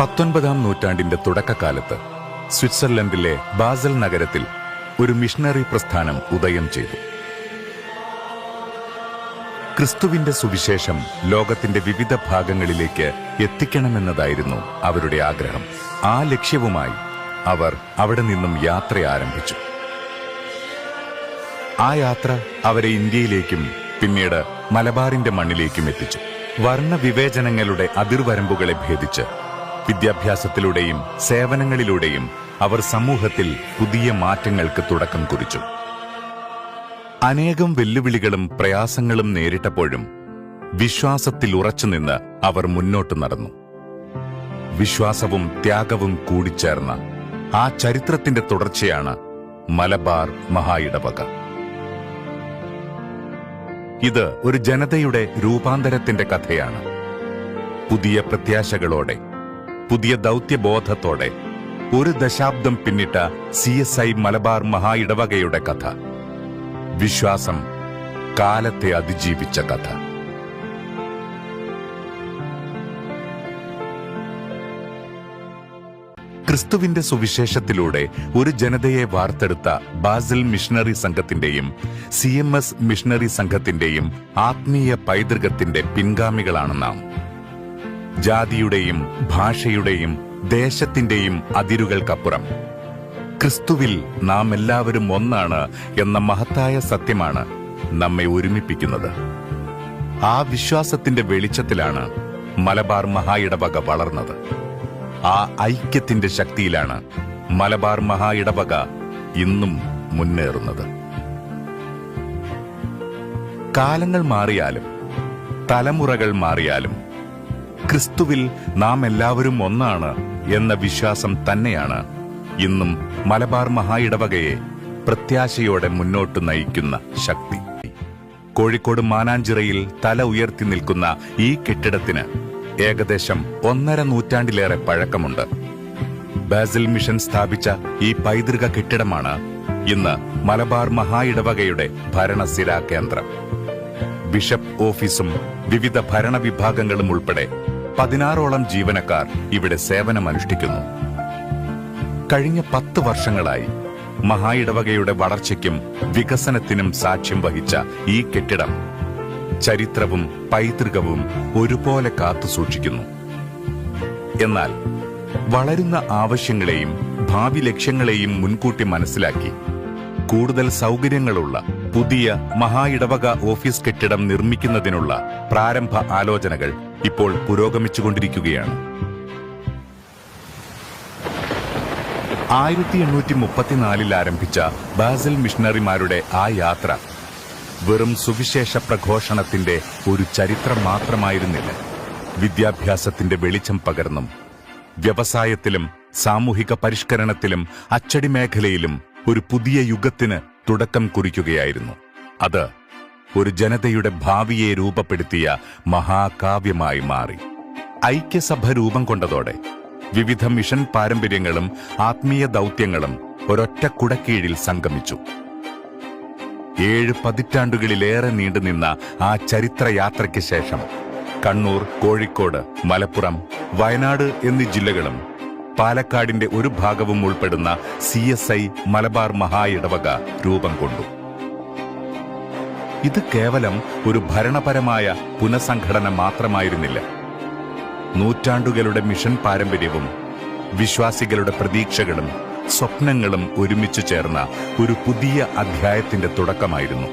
19-ാം നൂറ്റാണ്ടിന്റെ തുടക്കകാലത്ത് സ്വിറ്റ്സർലൻഡിലെ ബാസൽ നഗരത്തിൽ ഒരു മിഷണറി പ്രസ്ഥാനം ഉദയം ചെയ്തു. ക്രിസ്തുവിന്റെ സുവിശേഷം ലോകത്തിന്റെ വിവിധ ഭാഗങ്ങളിലേക്ക് എത്തിക്കണമെന്നതായിരുന്നു അവരുടെ ആഗ്രഹം. ആ ലക്ഷ്യവുമായി അവർ അവിടെ നിന്നും യാത്ര ആരംഭിച്ചു. ആ യാത്ര അവരെ ഇന്ത്യയിലേക്കും പിന്നീട് മലബാറിന്റെ മണ്ണിലേക്കും എത്തിച്ചു. വർണ്ണവിവേചനങ്ങളുടെ അതിർവരമ്പുകളെ ഭേദിച്ച് വിദ്യാഭ്യാസത്തിലൂടെയും സേവനങ്ങളിലൂടെയും അവർ സമൂഹത്തിൽ പുതിയ മാറ്റങ്ങൾക്ക് തുടക്കം കുറിച്ചു. അനേകം വെല്ലുവിളികളും പ്രയാസങ്ങളും നേരിട്ടപ്പോഴും വിശ്വാസത്തിൽ ഉറച്ചുനിന്ന് അവർ മുന്നോട്ട് നടന്നു. വിശ്വാസവും ത്യാഗവും കൂടിച്ചേർന്ന ആ ചരിത്രത്തിന്റെ തുടർച്ചയാണ് മലബാർ മഹായിടവക. ഇത് ഒരു ജനതയുടെ രൂപാന്തരത്തിന്റെ കഥയാണ്. പുതിയ പ്രത്യാശകളോടെ, പുതിയ ദൗത്യബോധത്തോടെ ഒരു ദശാബ്ദം പിന്നിട്ട CSI മലബാർ മഹായിടവകയുടെ കഥ. വിശ്വാസം കാലത്തെ അതിജീവിച്ച കഥ. ക്രിസ്തുവിന്റെ സുവിശേഷത്തിലൂടെ ഒരു ജനതയെ വാർത്തെടുത്ത ബാസിൽ മിഷണറി സംഘത്തിന്റെയും CMS മിഷണറി സംഘത്തിന്റെയും ആത്മീയ പൈതൃകത്തിന്റെ പിൻഗാമികളാണ് നാം. ജാതിയുടെയും ഭാഷയുടെയും ദേശത്തിന്റെയും അതിരുകൾക്കപ്പുറം ക്രിസ്തുവിൽ നാം എല്ലാവരും ഒന്നാണ് എന്ന മഹത്തായ സത്യമാണ് നമ്മെ ഒരുമിപ്പിക്കുന്നത്. ആ വിശ്വാസത്തിന്റെ വെളിച്ചത്തിലാണ് മലബാർ മഹായിടവക വളർന്നത്. ആ ഐക്യത്തിന്റെ ശക്തിയിലാണ് മലബാർ മഹായിടവക ഇന്നും മുന്നേറുന്നത്. കാലങ്ങൾ മാറിയാലും തലമുറകൾ മാറിയാലും ക്രിസ്തുവിൽ നാം എല്ലാവരും ഒന്നാണ് എന്ന വിശ്വാസം തന്നെയാണ് ഇന്നും മലബാർ മഹായിടവകയെ പ്രത്യാശയോടെ മുന്നോട്ട് നയിക്കുന്ന ശക്തി. കോഴിക്കോട് മാനാഞ്ചിറയിൽ തല ഉയർത്തി നിൽക്കുന്ന ഈ കെട്ടിടത്തിന് ഏകദേശം 1.5 നൂറ്റാണ്ടിലേറെ പഴക്കമുണ്ട്. ബാസിൽ മിഷൻ സ്ഥാപിച്ച ഈ പൈതൃക കെട്ടിടമാണ് ഇന്ന് മലബാർ മഹായിടവകയുടെ ഭരണസിരാ കേന്ദ്രം. ബിഷപ്പ് ഓഫീസും വിവിധ ഭരണവിഭാഗങ്ങളും ഉൾപ്പെടെ 16ഓളം ജീവനക്കാർ ഇവിടെ സേവനമനുഷ്ഠിക്കുന്നു. കഴിഞ്ഞ 10 വർഷങ്ങളായി മഹായിടവകയുടെ വളർച്ചയ്ക്കും വികസനത്തിനും സാക്ഷ്യം വഹിച്ച ഈ കെട്ടിടം ചരിത്രവും പൈതൃകവും ഒരുപോലെ കാത്തുസൂക്ഷിക്കുന്നു. എന്നാൽ വളരുന്ന ആവശ്യങ്ങളെയും ഭാവി ലക്ഷ്യങ്ങളെയും മുൻകൂട്ടി മനസ്സിലാക്കി കൂടുതൽ സൗകര്യങ്ങളുള്ള പുതിയ മഹായിടവക ഓഫീസ് കെട്ടിടം നിർമ്മിക്കുന്നതിനുള്ള പ്രാരംഭ ആലോചനകൾ ഇപ്പോൾ പുരോഗമിച്ചുകൊണ്ടിരിക്കുകയാണ്. 1834 ആരംഭിച്ച ബാസിൽ മിഷണറിമാരുടെ ആ യാത്ര വെറും സുവിശേഷ പ്രഘോഷണത്തിന്റെ ഒരു ചരിത്രം മാത്രമായിരുന്നില്ല. വിദ്യാഭ്യാസത്തിന്റെ വെളിച്ചം പകർന്നും വ്യവസായത്തിലും സാമൂഹിക പരിഷ്കരണത്തിലും അച്ചടി മേഖലയിലും ഒരു പുതിയ യുഗത്തിന് തുടക്കം കുറിക്കുകയായിരുന്നു. അത് ഒരു ജനതയുടെ ഭാവിയെ രൂപപ്പെടുത്തിയ മഹാകാവ്യമായി മാറി. ഐക്യസഭ രൂപം കൊണ്ടതോടെ വിവിധ മിഷൻ പാരമ്പര്യങ്ങളും ആത്മീയ ദൗത്യങ്ങളും ഒരൊറ്റ കുടക്കീഴിൽ സംഗമിച്ചു. 7 പതിറ്റാണ്ടുകളിലേറെ നീണ്ടുനിന്ന ആ ചരിത്രയാത്രയ്ക്ക് ശേഷം കണ്ണൂർ, കോഴിക്കോട്, മലപ്പുറം, വയനാട് എന്നീ ജില്ലകളും പാലക്കാടിന്റെ ഒരു ഭാഗവും ഉൾപ്പെടുന്ന CSI മലബാർ മഹായിടവക രൂപം കൊണ്ടു. ഇത് കേവലം ഒരു ഭരണപരമായ പുനഃസംഘടന മാത്രമായിരുന്നില്ല. നൂറ്റാണ്ടുകളുടെ മിഷൻ പാരമ്പര്യവും വിശ്വാസികളുടെ പ്രതീക്ഷകളും സ്വപ്നങ്ങളും ഒരുമിച്ചു ചേർന്ന ഒരു പുതിയ അധ്യായത്തിന്റെ തുടക്കമായിരുന്നു.